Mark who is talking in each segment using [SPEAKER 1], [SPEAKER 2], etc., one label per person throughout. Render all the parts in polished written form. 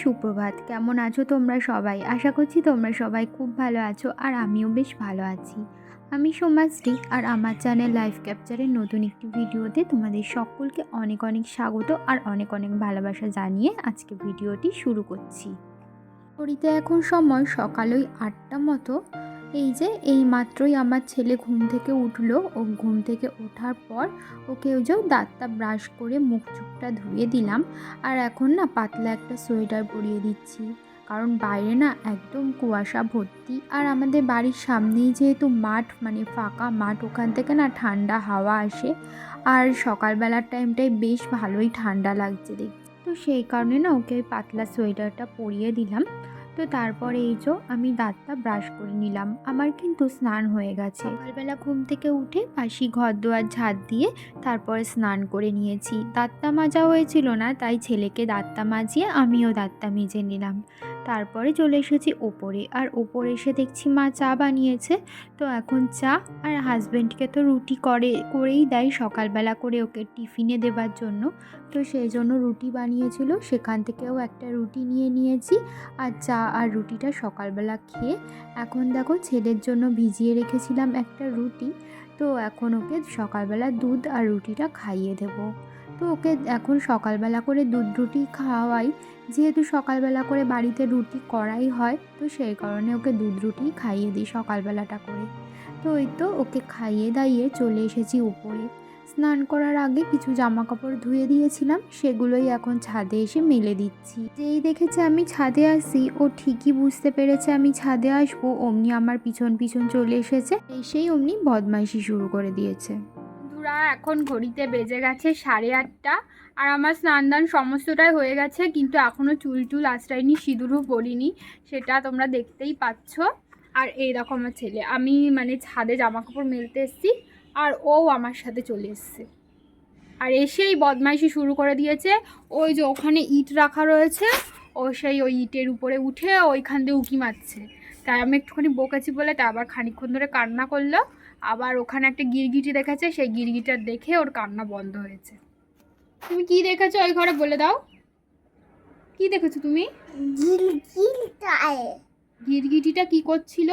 [SPEAKER 1] সুপ্রভাত। কেমন আছো তোমরা সবাই? আশা করছি তোমরা সবাই খুব ভালো আছো আর আমিও বেশ ভালো আছি। আমি সোমাশ্রী আর আমার চ্যানেল লাইফ ক্যাপচারের নতুন একটি ভিডিওতে তোমাদের সকলকে অনেক অনেক স্বাগত আর অনেক অনেক ভালোবাসা জানিয়ে আজকে ভিডিওটি শুরু করছি। ঘড়িতে এখন সময় সকাল ওই 8টা মতো। এই মাত্রই আমার ছেলে ঘুম থেকে উঠলো। ও ঘুম থেকে ওঠার পর ওকে ওই যে দাঁতটা ব্রাশ করে মুখ চোখটা ধুয়ে দিলাম। আর এখন না পাতলা একটা সোয়েটার পরিয়ে দিচ্ছি, কারণ বাইরে না একদম কুয়াশা ভর্তি। আর আমাদের বাড়ির সামনেই যেহেতু মাঠ, মানে ফাঁকা মাঠ, ওখান থেকে না ঠান্ডা হাওয়া আসে। আর সকালবেলার টাইমটায় বেশ ভালোই ঠান্ডা লাগছে দেখতে। তো সেই কারণে না ওকে ওই পাতলা সোয়েটারটা পরিয়ে দিলাম। তো তারপরে আমি দাঁতটা ব্রাশ করে নিলাম। আমার কিন্তু স্নান হয়ে গেছে। সকালবেলা ঘুম থেকে উঠে বাসি ঘর দুয়ার ঝাড় দিয়ে তারপরে স্নান করে নিয়েছি। দাঁতটা মাজা হয়েছিল না, তাই ছেলেকে দাঁতটা মাজিয়ে আমিও দাঁতটা মেজে নিলাম। তারপরে চলে এসেছি ওপরে, আর ওপরে এসে দেখছি মা চা বানিয়েছে। তো এখন চা, আর হাজব্যান্ডকে তো রুটি করেই দেয় সকালবেলা করে ওকে টিফিনে দেবার জন্য। তো সেই জন্য রুটি বানিয়েছিল, সেখান থেকেও একটা রুটি নিয়ে নিয়েছি। আর চা আর রুটিটা সকালবেলা খেয়ে এখন দেখো ছেলের জন্য ভিজিয়ে রেখেছিলাম একটা রুটি। তো এখন ওকে সকালবেলা দুধ আর রুটিটা খাইয়ে দেব। তো ওকে এখন সকালবেলা করে দুধ রুটি খাওয়াই, যেহেতু সকালবেলা করে বাড়িতে রুটি করাই হয়, তো সেই কারণে ওকে দুধ রুটি খাইয়ে দিই সকালবেলাটা করে। তো ওকে খাইয়ে দাইয়ে চলে এসেছি উপরে। স্নান করার আগে কিছু জামা কাপড় ধুয়ে দিয়েছিলাম, সেগুলোই এখন ছাদে এসে মেলে দিচ্ছি। যেই দেখেছে আমি ছাদে আসি, ও ঠিকই বুঝতে পেরেছে আমি ছাদে আসবো, অমনি আমার পিছন পিছন চলে এসেছে। এসেই অমনি বদমাইশি শুরু করে দিয়েছে। বন্ধুরা, এখন ঘড়িতে বেজে গেছে 8:30, আর আমার স্নান দান সমস্তটাই হয়ে গেছে, কিন্তু এখনও চুল টুল আঁচড়াইনি, সিঁদুরও পরিনি, সেটা তোমরা দেখতেই পাচ্ছ। আর এই দেখো আমার ছেলে, আমি মানে ছাদে জামা কাপড় মেলতে এসেছি আর ও আমার সাথে চলে এসছে, আর এসেই বদমাইশি শুরু করে দিয়েছে। ওই যে ওখানে ইট রাখা রয়েছে, ও সেই ওই ইটের উপরে উঠে ওইখান দিয়ে উঁকি মারছে। তাই আমি একটুখানি বকেছি বলে তাই আবার খানিকক্ষণ ধরে কান্না করলো। আবার ওখানে একটা গিরগিটি দেখেছে, সেই গিরগিটার দেখে ওর কান্না বন্ধ হয়েছে। তুমি কি দেখেছো ওই ঘরে বলে দাও, কি দেখেছো তুমি? গিরগিটিটা কি করছিল?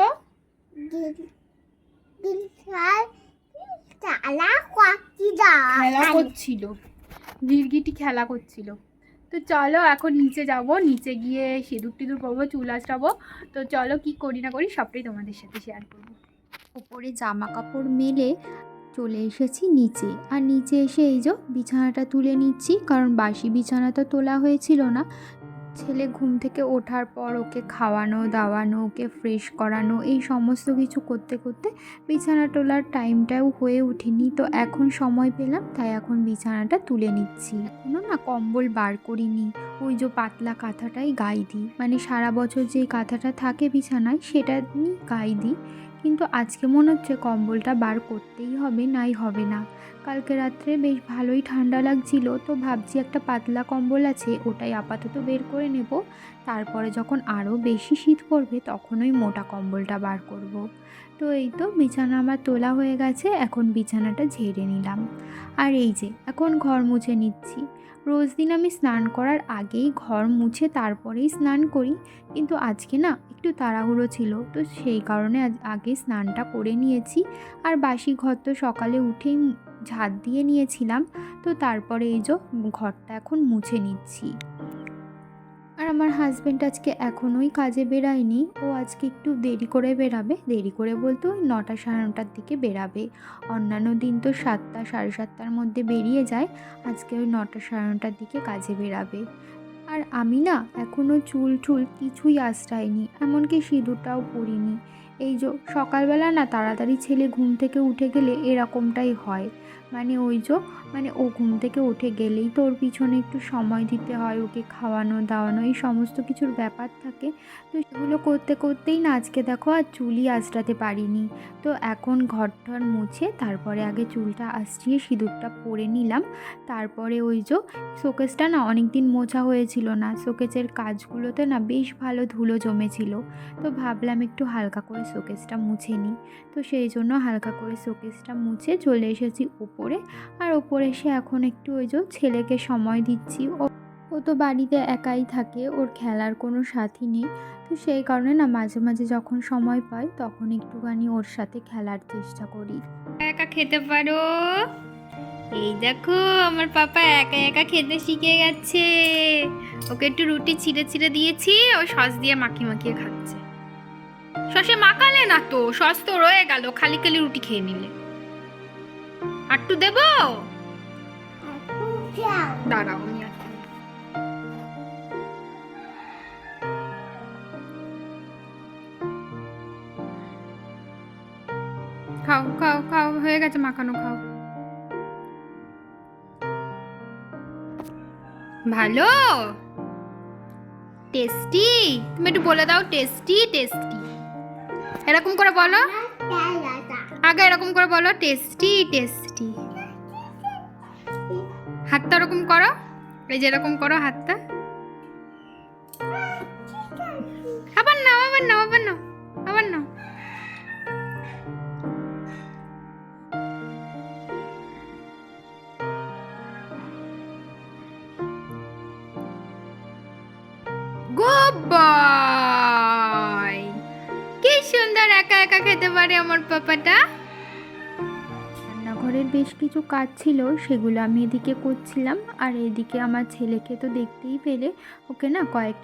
[SPEAKER 1] খেলা করছিল, গিরগিটি খেলা করছিল। তো চলো এখন নিচে যাব, নিচে গিয়ে সিঁদুর টিঁদুর করবো, চুল আঁচড়াবো। তো চলো কি করি না করি সবটাই তোমাদের সাথে শেয়ার করবো। উপরে জামা কাপড় মেলে চলে এসেছি নিচে, আর নিচে এসে বিছানাটা তুলে নিচ্ছি, কারণ বাসি বিছানা তো তোলা হয়েছিল না। ছেলে ঘুম থেকে ওঠার পর ওকে খাওয়ানো দাওয়ানো, ওকে ফ্রেশ করানো, এই সমস্ত কিছু করতে করতে বিছানা তোলার টাইমটাও হয়ে ওঠেনি। তো এখন সময় পেলাম, তাই এখন বিছানাটা তুলে নিচ্ছি। এখনও না কম্বল বার করিনি, ওই যে পাতলা কাঁথাটাই গায়ে দিই, মানে সারা বছর যেই কাঁথাটা থাকে বিছানায় সেটা নিয়ে গায়ে দিই। কিন্তু আজকে মনে হচ্ছে কম্বলটা বার করতেই হবে, নাই হবে না। কালকে রাত্রে বেশ ভালোই ঠান্ডা লাগছিল, তো ভাবছি একটা পাতলা কম্বল আছে, ওটাই আপাতত বের করে নেব। তারপরে যখন আরও বেশি শীত পড়বে তখন ওই মোটা কম্বলটা বার করব। তো বিছানা আমার তোলা হয়ে গেছে, এখন বিছানাটা ঝেড়ে নিলাম। আর এখন ঘর মুছে নিচ্ছি। রোজ দিন আমি স্নান করার আগেই ঘর মুছে তারপরেই স্নান করি, কিন্তু আজকে না একটু তাড়াহুড়ো ছিল, তো সেই কারণে আগে স্নানটা করে নিয়েছি। আর বাসি ঘর তো সকালে উঠেই ঝাড় দিয়ে নিয়েছিলাম। তো তারপরে ঘরটা এখন মুছে নিচ্ছি। আর আমার হাজব্যান্ড আজকে এখনোই কাজে বেরায়নি, ও আজকে একটু দেরি করে বেরাবে, দেরি করে বলতে ওই 9টা সাড়ে 9টার দিকে বেরাবে। অন্যান্য দিন তো 7টা সাড়ে 7টার মধ্যে বেরিয়ে যায়, আজকে ওই 9টা সাড়ে 9টার দিকে কাজে বেরাবে। আর আমি না এখনও চুল কিছুই আঁচড়াইনি, এমনকি সিঁদুরটাও পরিনি। সকালবেলা না তাড়াতাড়ি ছেলে ঘুম থেকে উঠে গেলে এরকমটাই হয়, মানে ও ঘুম থেকে উঠে গেলেই তো ওর পিছনে একটু সময় দিতে হয়, ওকে খাওয়ানো দাওয়ানো এই সমস্ত কিছুর ব্যাপার থাকে। তো সেগুলো করতে করতেই না আজকে দেখো আর চুলই আঁচড়াতে পারিনি। তো এখন ঘর মুছে তারপরে আগে চুলটা আঁচড়িয়ে সিঁদুরটা পরে নিলাম। তারপরে শোকেসটা না অনেক দিন মোছা হয়েছিল না, শোকেসের কাজগুলোতে না বেশ ভালো ধুলো জমেছিল। তো ভাবলাম একটু হালকা করে শোকেসটা মুছে নিই। তো সেই জন্য হালকা করে শোকেসটা মুছে চলে এসেছি উপরে। আর ওপরে এসে এখন একটু ছেলেকে সময় দিচ্ছি। ও তো বাড়িতে একাই থাকে, ওর খেলার কোনো সাথী নেই। তো সেই কারণে না মাঝে মাঝে যখন সময় পাই তখন একটুখানি ওর সাথে খেলার চেষ্টা করি। একা খেতে পারো। এই দেখো আমার পাপা একা একা খেতে শিখে গেছে। ওকে একটু রুটি ছিঁড়ে ছিঁড়ে দিয়েছি, ও সস দিয়ে মাখিয়ে মাখিয়ে খাচ্ছে। সসে মাখালে না তো, সস তো রয়ে গেল, খালি খালি রুটি খেয়ে নিলে। আরটু দেবো? দাঁড়াও আমি খাও খাও খাও, হয়ে গেছে মাখানো, খাও। ভালো টেস্টি? তুমি একটু বলে দাও, টেস্টি টেস্টি এরকম করে বলো। আগে এরকম করে বলো, টেস্টি টেস্টি। হাতটা ওরকম করো, এই যে এরকম করো হাতটা। আবার নাও আবার নাও আবার নাও আবার নাও। Good boy. কি সুন্দর একা একা খেতে পারে আমার পাপাটা। রান্নাঘরের বেশ কিছু কাজ ছিল, সেগুলো আমি এদিকে করছিলাম। আর এদিকে আমার ছেলেকে তো দেখতেই পেলে, ওকে না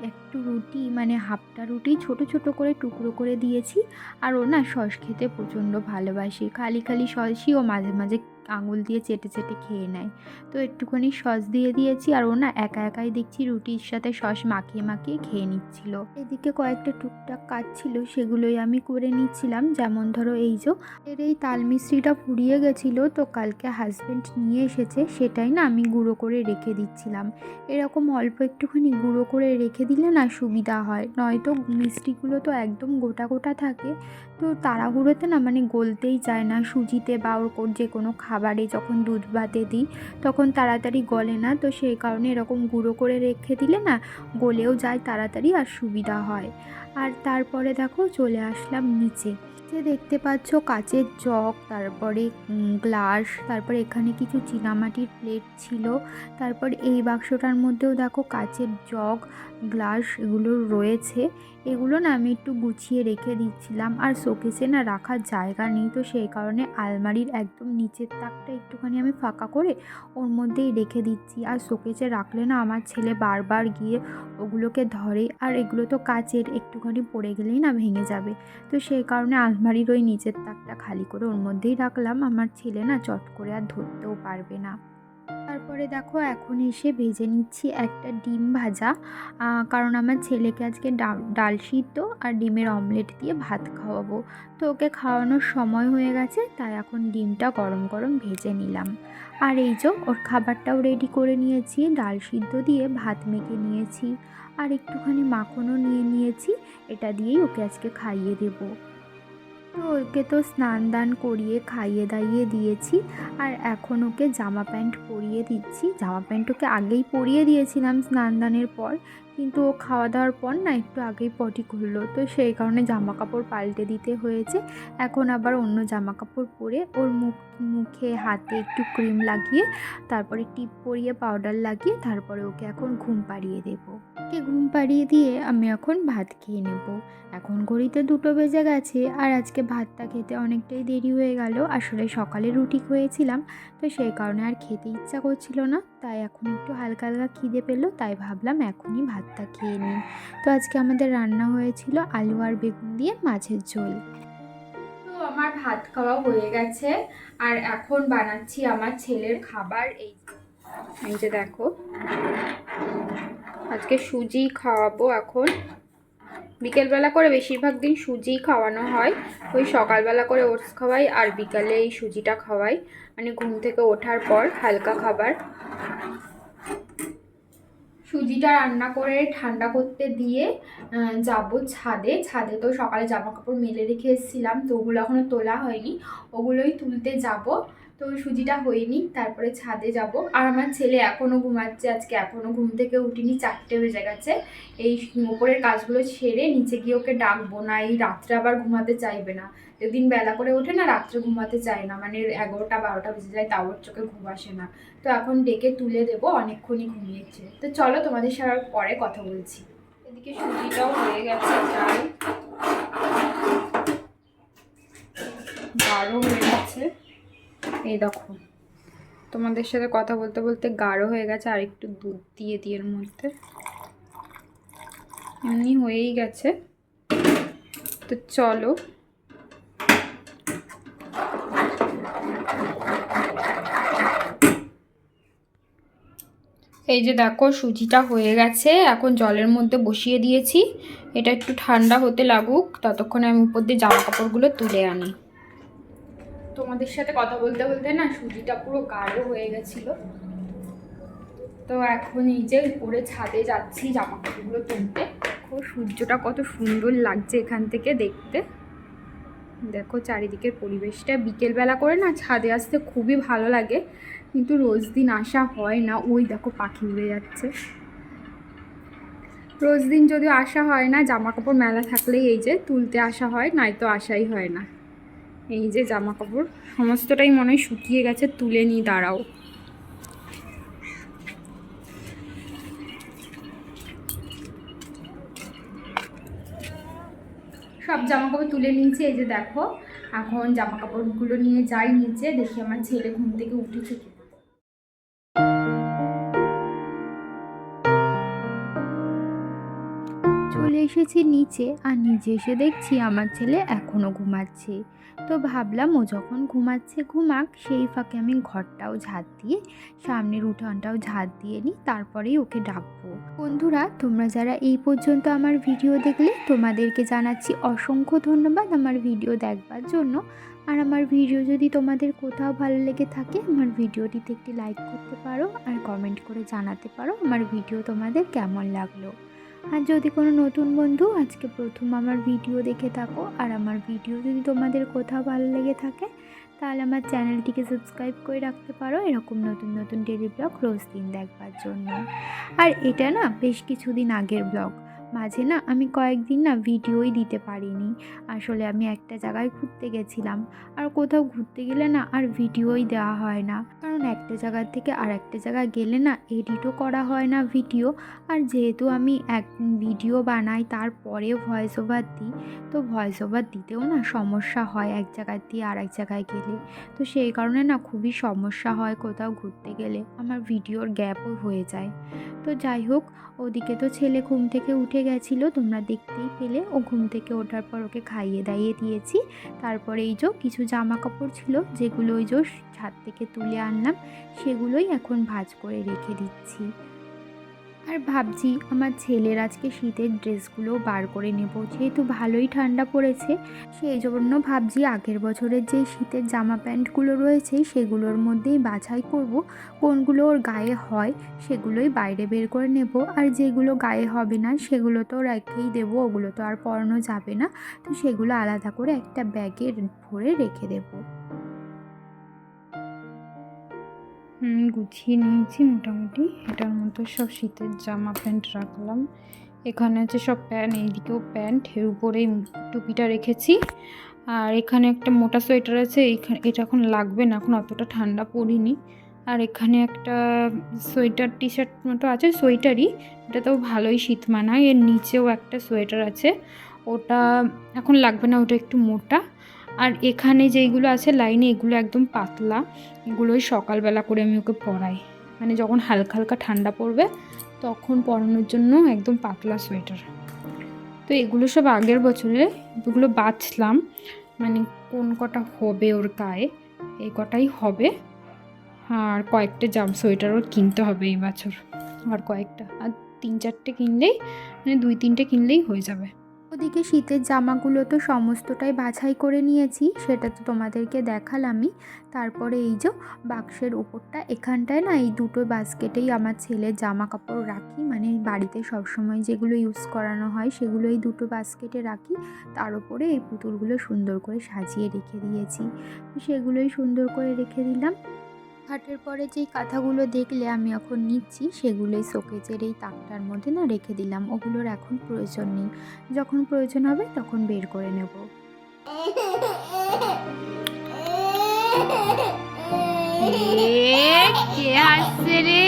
[SPEAKER 1] একটু রুটি মানে হাফটা রুটি ছোট ছোট করে টুকরো করে দিয়েছি। আর ও না সস খেতে প্রচণ্ড ভালোবাসে, খালি খালি সসই ও মাঝে মাঝে আঙুল দিয়ে চেটে চেটে খেয়ে নেয়। তো একটুখানি সস দিয়ে দিয়েছি, আর ও না একা একাই দেখছি রুটির সাথে সস মাখিয়ে মাখিয়ে খেয়ে নিচ্ছিল। এদিকে কয়েকটা টুকটাক কাজ ছিল, সেগুলোই আমি করে নিচ্ছিলাম। যেমন ধরো এই যে এর এই তাল মিস্ত্রিটা ফুরিয়ে গেছিলো, তো কালকে হাজব্যান্ড নিয়ে এসেছে, সেটাই না আমি গুঁড়ো করে রেখে দিচ্ছিলাম। এরকম অল্প একটুখানি গুঁড়ো করে রেখে দিলে না সুবিধা হয়, নয়তো মিষ্টিগুলো তো একদম গোটা গোটা থাকে। তো তাড়াহুড়োতে না মানে গলতেই চায় না, সুজিতে বা ওর যে কোনো খাবারে যখন দুধ ভাতে দিই তখন তাড়াতাড়ি গলে না। তো সেই কারণে এরকম গুঁড়ো করে রেখে দিলে না গলেও যায় তাড়াতাড়ি, আর সুবিধা হয়। আর তারপরে দেখো চলে আসলাম নিচে। যে দেখতে পাচ্ছ কাচের জগ, তারপরে গ্লাস, তারপরে এখানে কিছু চীনামাটির প্লেট ছিল। তারপর এই বাক্সটার মধ্যেও দেখো কাচের জগ, গ্লাস এগুলো রয়েছে। এগুলো না আমি একটু গুছিয়ে রেখে দিচ্ছিলাম। আর শোকেসে না রাখার জায়গা নেই, তো সেই কারণে আলমারির একদম নিচের তাকটা একটুখানি আমি ফাঁকা করে ওর মধ্যেই রেখে দিচ্ছি। আর শোকেসে রাখলে না আমার ছেলে বারবার গিয়ে ওগুলোকে ধরে, আর এগুলো তো কাচের, একটুখানি পড়ে গেলেই না ভেঙে যাবে। তো সেই কারণে আলমারির ওই নিচের তাকটা খালি করে ওর মধ্যেই রাখলাম, আমার ছেলে না চট করে আর ধরতেও পারবে না। তারপরে দেখো এখন এসে ভেজে নিচ্ছি একটা ডিম ভাজা, কারণ আমার ছেলেকে আজকে ডাল সিদ্ধ আর ডিমের অমলেট দিয়ে ভাত খাওয়াবো। তো ওকে খাওয়ানোর সময় হয়ে গেছে, তাই এখন ডিমটা গরম গরম ভেজে নিলাম। আর এই যে ওর খাবারটাও রেডি করে নিয়েছি, ডাল সিদ্ধ দিয়ে ভাত মেখে নিয়েছি, আর একটুখানি মাখনও নিয়ে নিয়েছি। এটা দিয়েই ওকে আজকে খাইয়ে দেবো। তো ওকে তো স্নান দান করিয়ে খাইয়ে দাইয়ে দিয়েছি, আর এখন ওকে জামা প্যান্ট পরিয়ে দিচ্ছি। জামা প্যান্ট ওকে আগেই পরিয়ে দিয়েছিলাম স্নান দানের পর, কিন্তু ও খাওয়া দাওয়ার পর না একটু আগেই পটি করলো, তো সেই কারণে জামা কাপড় পাল্টে দিতে হয়েছে। এখন আবার অন্য জামা কাপড় পরে ওর মুখে হাতে একটু ক্রিম লাগিয়ে, তারপরে টিপ পরিয়ে পাউডার লাগিয়ে, তারপরে ওকে এখন ঘুম পাড়িয়ে দেবো। ওকে ঘুম পাড়িয়ে দিয়ে আমি এখন ভাত খেয়ে নেব। এখন ঘড়িতে 2টো বেজে গেছে, আর আজকে ভাতটা খেতে অনেকটাই দেরি হয়ে গেল। আসলে সকালে রুটি খেয়েছিলাম, তো সেই কারণে আর খেতে ইচ্ছা করছিল না। তাই এখন একটু হালকা হালকা খিদে পেলো, তাই ভাবলাম এখনই ভাতটা খেয়ে নিই। তো আজকে আমাদের রান্না হয়েছিল আলু আর বেগুন দিয়ে মাছের ঝোল। তো আমার ভাত খাওয়া হয়ে গেছে, আর এখন বানাচ্ছি আমার ছেলের খাবার। এই যে দেখো, আজকে সুজি খাওয়াবো। এখন বিকেলবেলা করে বেশিরভাগ দিন সুজিই খাওয়ানো হয়, ওই সকালবেলা করে ওটস খাওয়াই আর বিকালে এই সুজিটা খাওয়াই, মানে ঘুম থেকে ওঠার পর হালকা খাবার। সুজিটা রান্না করে ঠান্ডা করতে দিয়ে যাব ছাদে। ছাদে তো সকালে জামা কাপড় মেলে রেখে এসেছিলাম, তো ওগুলো এখনও তোলা হয়নি, ওগুলোই তুলতে যাব। তো সুজিটা হয়নি, তারপরে ছাদে যাব। আর আমার ছেলে এখনও ঘুমাচ্ছে, আজকে এখনও ঘুম থেকে উঠিনি, 4টে বেজে গেছে। এই ওপরের কাজগুলো সেরে নিচে গিয়ে ওকে ডাকবো না, এই রাত্রে আবার ঘুমাতে চাইবে না। যেদিন বেলা করে ওঠে না, রাত্রে ঘুমাতে চায় না, মানে 11টা 12টা বেজে যায়, তাও ওর চোখে ঘুম আসে না। তো এখন ডেকে তুলে দেবো, অনেকক্ষণই ঘুমিয়েছে। তো চলো তোমাদের সাথে পরে কথা বলছি। এদিকে সুজিটাও হয়ে গেছে, প্রায় গাঢ় হয়ে গেছে। এই দেখো, তোমাদের সাথে কথা বলতে বলতে গাঢ় হয়ে গেছে। আর একটু দুধ দিয়ে এর মধ্যে, এমনি হয়েই গেছে। তো চলো, এই যে দেখো সুজিটা হয়ে গেছে। এখন জলের মধ্যে বসিয়ে দিয়েছি, এটা একটু ঠান্ডা হতে লাগুক, ততক্ষণে আমি উপর দিয়ে জামা কাপড়গুলো তুলে আনি। তোমাদের সাথে কথা বলতে বলতে না সুজিটা পুরো গাঢ় হয়ে গেছিলো। তো এখন এই যে উপরে ছাদে যাচ্ছি জামা কাপড়গুলো তুলতে। দেখো সূর্যটা কত সুন্দর লাগছে এখান থেকে দেখতে। দেখো চারিদিকের পরিবেশটা, বিকেলবেলা করে না ছাদে আসতে খুবই ভালো লাগে, কিন্তু রোজ দিন আসা হয় না। ওই দেখো পাখি উড়ে যাচ্ছে। রোজ দিন যদিও আসা হয় না, জামা কাপড় মেলা থাকলেই এই যে তুলতে আসা হয়, নয়তো আসাই হয় না। এই যে জামা কাপড় সমস্তটাই মনে হয় শুকিয়ে গেছে, তুলে নিই, দাঁড়াও। সব জামা কাপড় তুলে নিয়েছি, এই যে দেখো। এখন জামা কাপড়গুলো নিয়ে যাই নিচে, দেখি আমার ছেলে ঘুম থেকে উঠেছে কিনা। চলে এসেছি নিচে, আর নিচে এসে দেখছি আমার ছেলে এখনও ঘুমাচ্ছে। তো ভাবলাম ও যখন ঘুমাচ্ছে ঘুমাক, সেই ফাঁকে আমি ঘরটাও ঝাড় দিয়ে সামনের উঠানটাও ঝাড় দিয়ে নিই, তারপরেই ওকে ডাকবো। বন্ধুরা, তোমরা যারা এই পর্যন্ত আমার ভিডিও দেখলে, তোমাদেরকে জানাচ্ছি অসংখ্য ধন্যবাদ আমার ভিডিও দেখবার জন্য। আর আমার ভিডিও যদি তোমাদের কোথাও ভালো লেগে থাকে, আমার ভিডিওটিতে একটি লাইক করতে পারো, আর কমেন্ট করে জানাতে পারো আমার ভিডিও তোমাদের কেমন লাগলো। আর যদি কোনো নতুন বন্ধু আজকে প্রথম আমার ভিডিও দেখে থাকো, আর আমার ভিডিও যদি তোমাদের কোথাও ভালো লেগে থাকে, তাহলে আমার চ্যানেলটিকে সাবস্ক্রাইব করে রাখতে পারো, এরকম নতুন নতুন ডেলি ব্লগ রোজ দিন দেখবার জন্য। আর এটা না বেশ কিছুদিন আগের ব্লগ, মাঝে না আমি কয়েকদিন না ভিডিওই দিতে পারিনি। আসলে আমি একটা জায়গায় ঘুরতে গেছিলাম, আর কোথাও ঘুরতে গেলে না আর ভিডিওই দেওয়া হয় না, কারণ একটা জায়গার থেকে আর একটা জায়গায় গেলে না এডিটও করা হয় না ভিডিও। আর যেহেতু আমি এক ভিডিও বানাই, তারপরে ভয়েস ওভার দিই, তো ভয়েস ওভার দিতেও না সমস্যা হয় এক জায়গার দিয়ে আর এক জায়গায় গেলে। তো সেই কারণে না খুবই সমস্যা হয় কোথাও ঘুরতে গেলে, আমার ভিডিওর গ্যাপও হয়ে যায়। তো যাই হোক, ওদিকে তো ছেলে ঘুম থেকে উঠে গেছিলো, তোমরা দেখতেই পেলে। ও ঘুম থেকে ওঠার পর ওকে খাইয়ে দাইয়ে দিয়েছি। তারপরে এই যে কিছু জামা কাপড় ছিল, যেগুলো ওই যে ছাদ থেকে তুলে আনলাম, সেগুলোই এখন ভাঁজ করে রেখে দিচ্ছি। আর ভাবছি আমার ছেলের আজকে শীতের ড্রেসগুলোও বার করে নেব, যেহেতু ভালোই ঠান্ডা পড়েছে। সেই জন্য ভাবছি আগের বছরের যে শীতের জামা প্যান্টগুলো রয়েছে, সেগুলোর মধ্যেই বাছাই করব কোনগুলো ওর গায়ে হয়, সেগুলোই বাইরে বের করে নেব। আর যেগুলো গায়ে হবে না সেগুলো তো রেখেই দেবো, ওগুলো তো আর পরানো যাবে না। তো সেগুলো আলাদা করে একটা ব্যাগে ভরে রেখে দেবো। গুছিয়ে নিয়েছি মোটামুটি, এটার মধ্যে সব শীতের জামা প্যান্ট রাখলাম। এখানে আছে সব প্যান্ট, এইদিকেও প্যান্ট, এর উপরেই টুপিটা রেখেছি। আর এখানে একটা মোটা সোয়েটার আছে, এটা এখন লাগবে না, এখন অতটা ঠান্ডা পড়িনি। আর এখানে একটা সোয়েটার টি শার্ট মতো আছে, সোয়েটারই, এটাতেও ভালোই শীত মানায়। এর নিচেও একটা সোয়েটার আছে, ওটা এখন লাগবে না, ওটা একটু মোটা। আর এখানে যেইগুলো আছে লাইনে, এগুলো একদম পাতলা, এগুলোই সকালবেলা করে আমি ওকে পরাই, মানে যখন হালকা হালকা ঠান্ডা পড়বে তখন পরানোর জন্য একদম পাতলা সোয়েটার। তো এগুলো সব আগের বছরে, এগুলো বাছলাম, মানে কোন কটা হবে ওর গায়ে, এই কটাই হবে। আর কয়েকটা সোয়েটারও কিনতে হবে এই বছর, আর কয়েকটা, আর 3-4টে কিনলেই, মানে 2-3টে কিনলেই হয়ে যাবে। ওদিকে শীতের জামাগুলো তো সমস্তটাই বাছাই করে নিয়েছি, সেটা তো তোমাদেরকে দেখালামই। তারপরে এই যে বাক্সের ওপরটা, এখানটায় না এই দুটো বাস্কেটেই আমার ছেলের জামা কাপড় রাখি, মানে বাড়িতে সবসময় যেগুলো ইউজ করানো হয় সেগুলো এই দুটো বাস্কেটে রাখি। তার উপরে এই পুতুলগুলো সুন্দর করে সাজিয়ে রেখে দিয়েছি, সেগুলোই সুন্দর করে রেখে দিলাম। খাটের পরে যেই কাঁথাগুলো দেখলে আমি এখন নিচ্ছি, সেগুলোই শোকেজের এই তাকটার মধ্যে না রেখে দিলাম। ওগুলোর এখন প্রয়োজন নেই, যখন প্রয়োজন হবে তখন বের করে নেব। কে আসছে রে?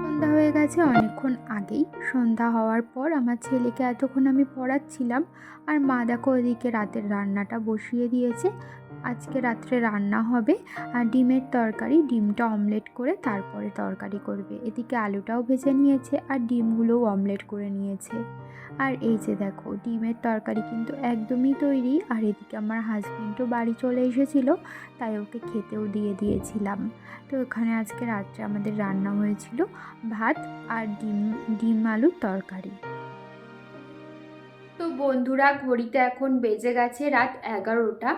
[SPEAKER 1] সন্ধ্যা হয়ে গেছে অনেকক্ষণ আগেই। সন্ধ্যা হওয়ার পর আমার ছেলেকে এতক্ষণ আমি পড়াচ্ছিলাম, আর মা দেখো ওদিকে রাতের রান্নাটা বসিয়ে দিয়েছে। আজকে রাত্রে রান্না হবে আর ডিমের তরকারি, ডিমটা অমলেট করে তারপরে তরকারি করবে। এদিকে আলুটাও ভেজে নিয়েছে আর ডিমগুলোও অমলেট করে নিয়েছে। আর এই যে দেখো ডিমের তরকারি কিন্তু একদমই তৈরি। আর এদিকে আমার হাজবেন্ডও বাড়ি চলে এসেছিলো, তাই ওকে খেতেও দিয়ে দিয়েছিলাম। তো এখানে আজকে রাত্রে আমাদের রান্না হয়েছিল ভাত আর ডিম আলুর তরকারি। তো বন্ধুরা, ঘড়িতে এখন বেজে গেছে রাত 11টা,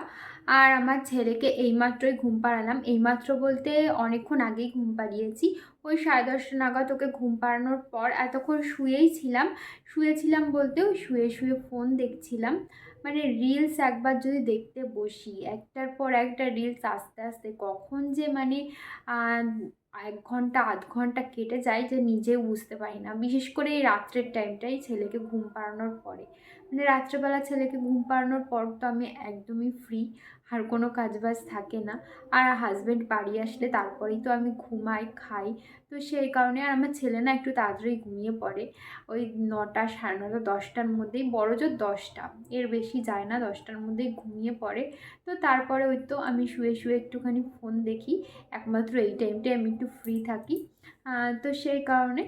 [SPEAKER 1] আর আমার ছেলেকে এইমাত্রই ঘুম পাড়ালাম। এইমাত্র বলতে অনেকক্ষণ আগেই ঘুম পাড়িয়েছি। ওই 10:30 নাগাদ ওকে ঘুম পাড়ানোর পর এতক্ষণ শুয়েছিলাম বলতে ওই শুয়ে শুয়ে ফোন দেখছিলাম। মানে রিলস একবার যদি দেখতে বসি, একটার পর একটা রিলস আস্তে আস্তে কখন যে মানে 1 ঘন্টা আধ ঘন্টা কেটে যায় যে নিজেও বুঝতে পারি না। বিশেষ করে এই রাত্রের টাইমটাই, ছেলেকে ঘুম পাড়ানোর পরে, মানে রাত্রেবেলা ছেলেকে ঘুম পাড়ানোর পর তো আমি একদমই ফ্রি, আর কোনো কাজবাজ থাকে না। আর হাজব্যান্ড বাড়ি আসলে তারপরেই তো আমি ঘুমাই খাই। তো সেই কারণে আর আমার ছেলে না একটু তাড়াতাড়ি ঘুমিয়ে পড়ে, ওই 9টা 9:30 10টার মধ্যেই, বড় জোর 10টা, এর বেশি যায় না, 10টার মধ্যেই ঘুমিয়ে পড়ে। তো তারপরে ওই তো আমি শুয়ে শুয়ে একটুখানি ফোন দেখি, একমাত্র এই টাইমটাই আমি একটু ফ্রি থাকি। তো সেই কারণে।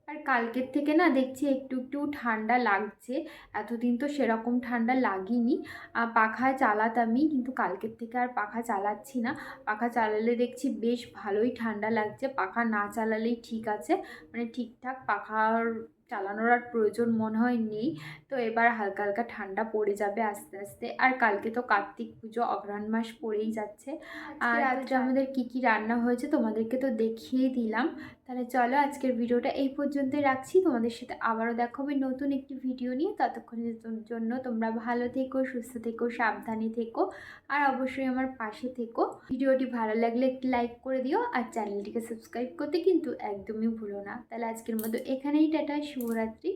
[SPEAKER 1] আর কালকের থেকে না দেখছি একটু একটু ঠান্ডা লাগছে। এতদিন তো সেরকম ঠান্ডা লাগেনি। পাখা চালাতামই, কিন্তু কালকের থেকে আর পাখা চালাচ্ছি না। পাখা চালালে দেখছি বেশ ভালোই ঠান্ডা লাগছে, পাখা না চালালেই ঠিক আছে, মানে ঠিকঠাক পাখার চালানোর আর প্রয়োজন মনে হয় নেই। তো এবার হালকা হালকা ঠান্ডা পড়ে যাবে আস্তে আস্তে। আর কালকে তো কার্তিক পুজো, অঘ্রাণ মাস পড়েই যাচ্ছে। আর রাত্রে আমাদের কি কি রান্না হয়েছে তোমাদেরকে তো দেখিয়ে দিলাম। তাহলে চলো আজকের ভিডিওটা এই পর্যন্তই রাখছি। তোমাদের সাথে আবারও দেখা হবে নতুন একটি ভিডিও নিয়ে। ততক্ষণের জন্য তোমরা ভালো থেকো, সুস্থ থেকো, সাবধানে থেকো, আর অবশ্যই আমার পাশে থেকো। ভিডিওটি ভালো লাগলে একটি লাইক করে দিও, আর চ্যানেলটিকে সাবস্ক্রাইব করতে কিন্তু একদমই ভুলো না। তাহলে আজকের মতো এখানেই টাটা, শুভরাত্রি।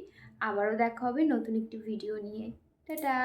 [SPEAKER 1] আবারও দেখা হবে নতুন একটি ভিডিও নিয়ে। টাটা।